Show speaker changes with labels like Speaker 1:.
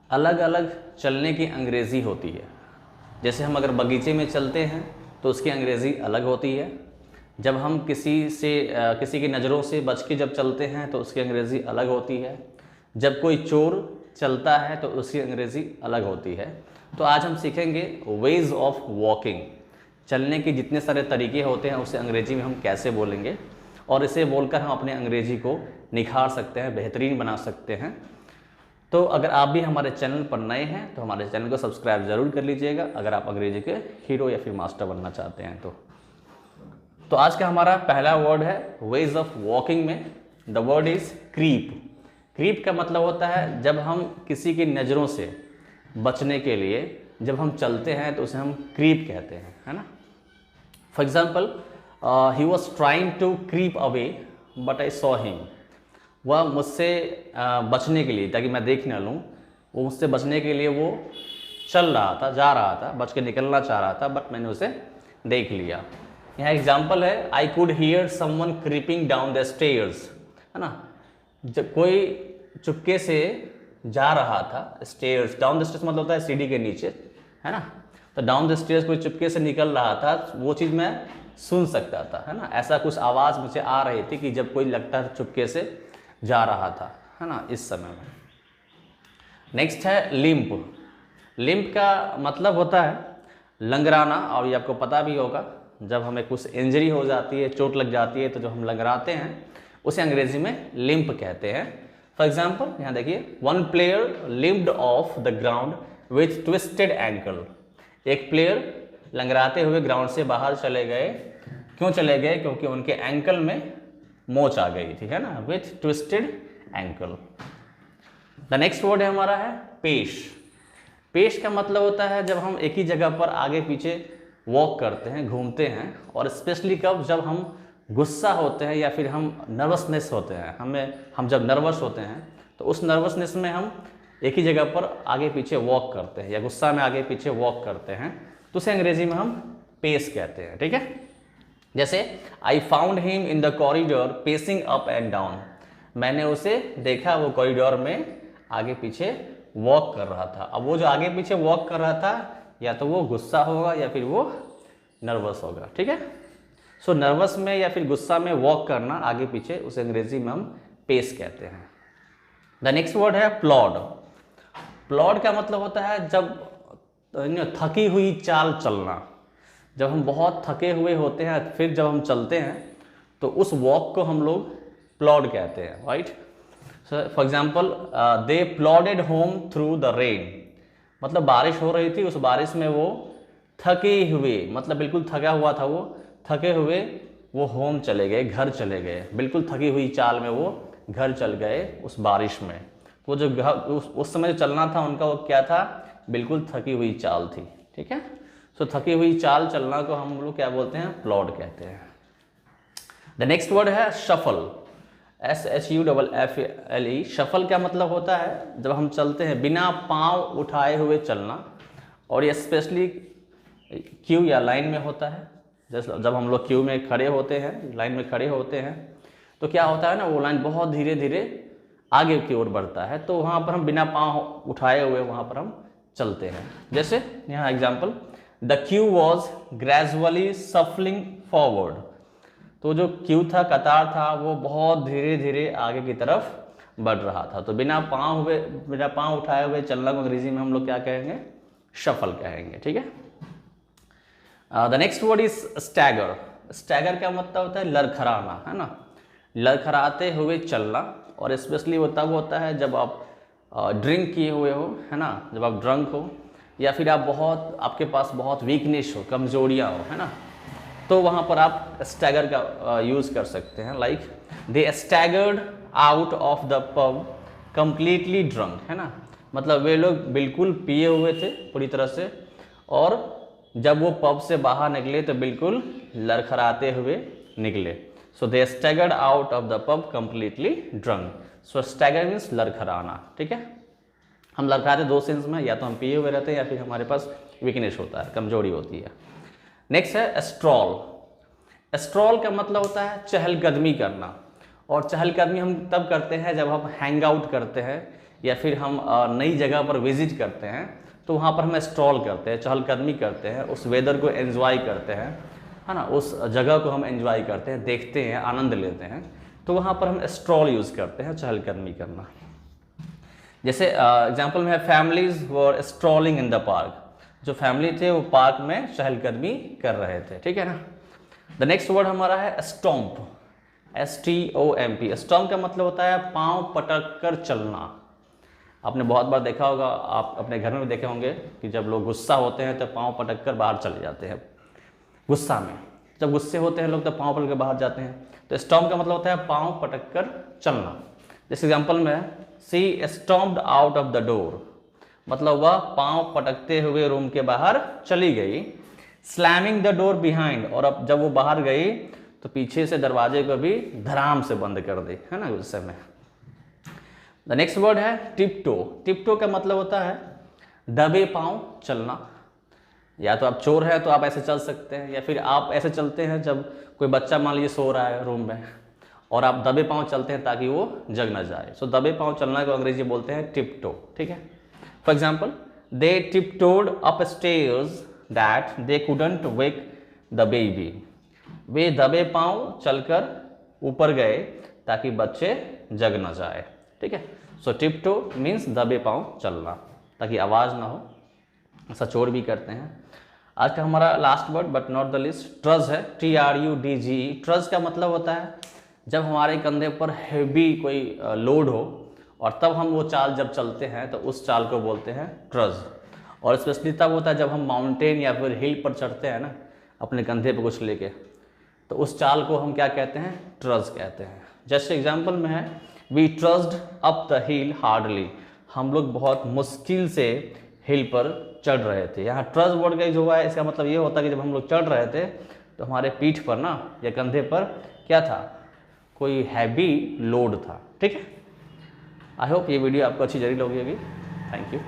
Speaker 1: अलग अलग चलने की अंग्रेज़ी होती है। जैसे हम अगर बगीचे में चलते हैं तो उसकी अंग्रेज़ी अलग होती है। जब हम किसी की नज़रों से बच के जब चलते हैं तो उसकी अंग्रेज़ी अलग होती है। जब कोई चोर चलता है तो उसकी अंग्रेज़ी अलग होती है। तो आज हम सीखेंगे वेज ऑफ वॉकिंग, चलने के जितने सारे तरीके होते हैं उसे अंग्रेज़ी में हम कैसे बोलेंगे, और इसे बोलकर हम अपने अंग्रेज़ी को निखार सकते हैं, बेहतरीन बना सकते हैं। तो अगर आप भी हमारे चैनल पर नए हैं तो हमारे चैनल को सब्सक्राइब ज़रूर कर लीजिएगा, अगर आप अंग्रेजी के हीरो या फिर मास्टर बनना चाहते हैं तो आज का हमारा पहला वर्ड है वेज ऑफ वॉकिंग में। The word is creep. Creep का मतलब होता है जब हम किसी की नज़रों से बचने के लिए जब हम चलते हैं तो उसे हम क्रीप कहते हैं, है ना। For example, he was trying to creep away but I saw him. वह मुझसे बचने के लिए, ताकि मैं देख न लूँ, वो मुझसे बचने के लिए वो चल रहा था, जा रहा था, बच के निकलना चाह रहा था, बट मैंने उसे देख लिया। यहाँ एग्जाम्पल है, I could hear someone creeping down the stairs, है ना। जब कोई चुपके से जा रहा था, स्टेयर्स, डाउन द स्टेयर्स मतलब होता है सीढ़ी के नीचे, है ना। तो डाउन द स्टेयर्स कोई चुपके से निकल रहा था, वो चीज़ मैं सुन सकता था, है ना। ऐसा कुछ आवाज़ मुझे आ रही थी कि जब कोई लगता था चुपके से जा रहा था, है ना, इस समय में। नेक्स्ट है लिम्प। लिम्प का मतलब होता है लंगराना, और ये आपको पता भी होगा, जब हमें कुछ इंजरी हो जाती है, चोट लग जाती है, तो जो हम लंगराते हैं उसे अंग्रेजी में लिम्प कहते हैं। फॉर एग्जाम्पल यहाँ देखिए, one player limped off the ground with twisted ankle. एक प्लेयर लंगराते हुए ग्राउंड से बाहर चले गए। क्यों चले गए? क्योंकि उनके एंकल में मोच आ गई थी, है ना, with twisted ankle. The next word है हमारा है पेश। पेश का मतलब होता है जब हम एक ही जगह पर आगे पीछे वॉक करते हैं, घूमते हैं, और स्पेशली कब, जब हम गुस्सा होते हैं या फिर हम नर्वसनेस होते हैं। हम जब नर्वस होते हैं तो उस नर्वसनेस में हम एक ही जगह पर आगे पीछे वॉक करते हैं, या गुस्सा में आगे पीछे वॉक करते हैं, तो उसे अंग्रेजी में हम पेस कहते हैं, ठीक है। जैसे I found him in the corridor pacing up and down. मैंने उसे देखा, वो कॉरिडोर में आगे पीछे वॉक कर रहा था। अब वो जो आगे पीछे वॉक कर रहा था, या तो वो गुस्सा होगा या फिर वो नर्वस होगा, ठीक है। सो नर्वस में या फिर गुस्सा में वॉक करना आगे पीछे, उसे अंग्रेजी में हम पेस कहते हैं। द नेक्स्ट वर्ड है प्लॉड। प्लॉड का मतलब होता है जब थकी हुई चाल चलना। जब हम बहुत थके हुए होते हैं, फिर जब हम चलते हैं तो उस वॉक को हम लोग प्लॉड कहते हैं, right. For example, they plodded home through the rain. मतलब बारिश हो रही थी, उस बारिश में वो थके हुए, मतलब बिल्कुल थका हुआ था, वो थके हुए वो होम चले गए, घर चले गए, बिल्कुल थकी हुई चाल में वो घर चल गए उस बारिश में। वो जो उस समय जो चलना था उनका, वो क्या था, बिल्कुल थकी हुई चाल थी, ठीक है। सो थकी हुई चाल चलना को हम लोग क्या बोलते हैं, प्लॉड कहते हैं। द नेक्स्ट वर्ड है शफल। SHUFFLE। शफल का मतलब होता है जब हम चलते हैं बिना पाँव उठाए हुए चलना, और ये स्पेशली क्यू या लाइन में होता है। जैसे जब हम लोग क्यू में खड़े होते हैं, लाइन में खड़े होते हैं, तो क्या होता है ना, वो लाइन बहुत धीरे धीरे आगे की ओर बढ़ता है, तो वहाँ पर हम बिना पाँव उठाए हुए वहाँ पर हम चलते हैं। जैसे यहाँ example, the Q was gradually सफलिंग forward. तो जो क्यू था, कतार था, वो बहुत धीरे धीरे आगे की तरफ बढ़ रहा था। तो बिना पाँव उठाए हुए चलना को अंग्रेजी में हम लोग क्या कहेंगे, शफल कहेंगे, ठीक है। The next word is stagger. Stagger का मतलब होता है लड़खड़ाना, है ना, लड़खड़ाते हुए चलना। और स्पेशली वो तब होता है जब आप ड्रिंक किए हुए हो, है ना, जब आप ड्रंक हो, या फिर आपके पास बहुत वीकनेस हो, कमजोरियाँ हो, है ना, तो वहाँ पर आप स्टैगर का यूज़ कर सकते हैं। Like they staggered out of the pub completely drunk, है ना, मतलब वे लोग बिल्कुल पिए हुए थे पूरी तरह से, और जब वो पब से बाहर निकले तो बिल्कुल लड़खड़ाते हुए निकले। So they staggered out of the pub completely drunk. So stagger means लड़खड़ाना, ठीक है। हम लड़खड़ाते दो सेंस में, या तो हम पिए हुए रहते हैं या फिर हमारे पास वीकनेस होता है, कमजोरी होती है। नेक्स्ट है स्ट्रॉल। स्ट्रॉल का मतलब होता है चहलकदमी करना, और चहलकदमी हम तब करते हैं जब हम हैंग आउट करते हैं या फिर हम नई जगह पर विजिट करते हैं तो वहाँ पर हम स्ट्रॉल करते हैं, चहलकदमी करते हैं, उस वेदर को एंजॉय करते हैं, है ना, उस जगह को हम एंजॉय करते हैं, देखते हैं, आनंद लेते हैं, तो वहाँ पर हम स्ट्रॉल यूज़ करते हैं, चहलकदमी करना। जैसे एग्जाम्पल में है families were strolling in the park, जो फैमिली थे वो पार्क में चहलकदमी कर रहे थे, ठीक है ना। द नेक्स्ट वर्ड हमारा है स्टॉम्प, STOMP। स्टॉम्प का मतलब होता है पाँव पटक कर चलना। आपने बहुत बार देखा होगा, आप अपने घर में भी देखे होंगे कि जब लोग गुस्सा होते हैं तो पाँव पटक कर बाहर चले जाते हैं। गुस्सा में जब गुस्से होते हैं लोग तो पाँव पटक कर बाहर जाते हैं। तो स्टॉम्प का मतलब होता है पाँव पटक कर चलना। जैसे एग्जाम्पल में सी स्टॉम्प्ड आउट ऑफ द डोर, मतलब वह पाँव पटकते हुए रूम के बाहर चली गई। स्लैमिंग द डोर बिहाइंड, और अब जब वो बाहर गई तो पीछे से दरवाजे को भी धड़ाम से बंद कर दी, है ना, गुस्से में। द नेक्स्ट वर्ड है टिपटो। टिपटो का मतलब होता है दबे पाँव चलना। या तो आप चोर हैं तो आप ऐसे चल सकते हैं, या फिर आप ऐसे चलते हैं जब कोई बच्चा मान लीजिए सो रहा है रूम में और आप दबे पाँव चलते हैं ताकि वो जग ना जाए। सो दबे पाँव चलना को अंग्रेजी बोलते हैं टिपटो, ठीक है। For example they tiptoed upstairs that they couldn't wake the baby. वे दबे पाँव चलकर ऊपर गए ताकि बच्चे जग ना जाए, ठीक है। सो टिपटो मीन्स दबे पाँव चलना ताकि आवाज़ ना हो, ऐसा चोर भी करते हैं। आज का हमारा last word but not the list trudge है, TRUDGE। ट्रज का मतलब होता है जब हमारे कंधे पर हैवी कोई लोड हो और तब हम वो चाल जब चलते हैं तो उस चाल को बोलते हैं ट्रज। और स्पेशली तब होता है जब हम माउंटेन या फिर हिल पर चढ़ते हैं ना, अपने कंधे पर कुछ लेके, तो उस चाल को हम क्या कहते हैं, ट्रज कहते हैं। जैसे एग्जाम्पल में है we trudged up the hill hardly, हम लोग बहुत मुश्किल से हिल पर चढ़ रहे थे। यहाँ ट्रज वर्ड का जो हुआ है इसका मतलब ये होता है कि जब हम लोग चढ़ रहे थे तो हमारे पीठ पर ना या कंधे पर क्या था, कोई हैवी लोड था, ठीक है। आई होप ये वीडियो आपको अच्छी जरूर लगी होगी। Thank you.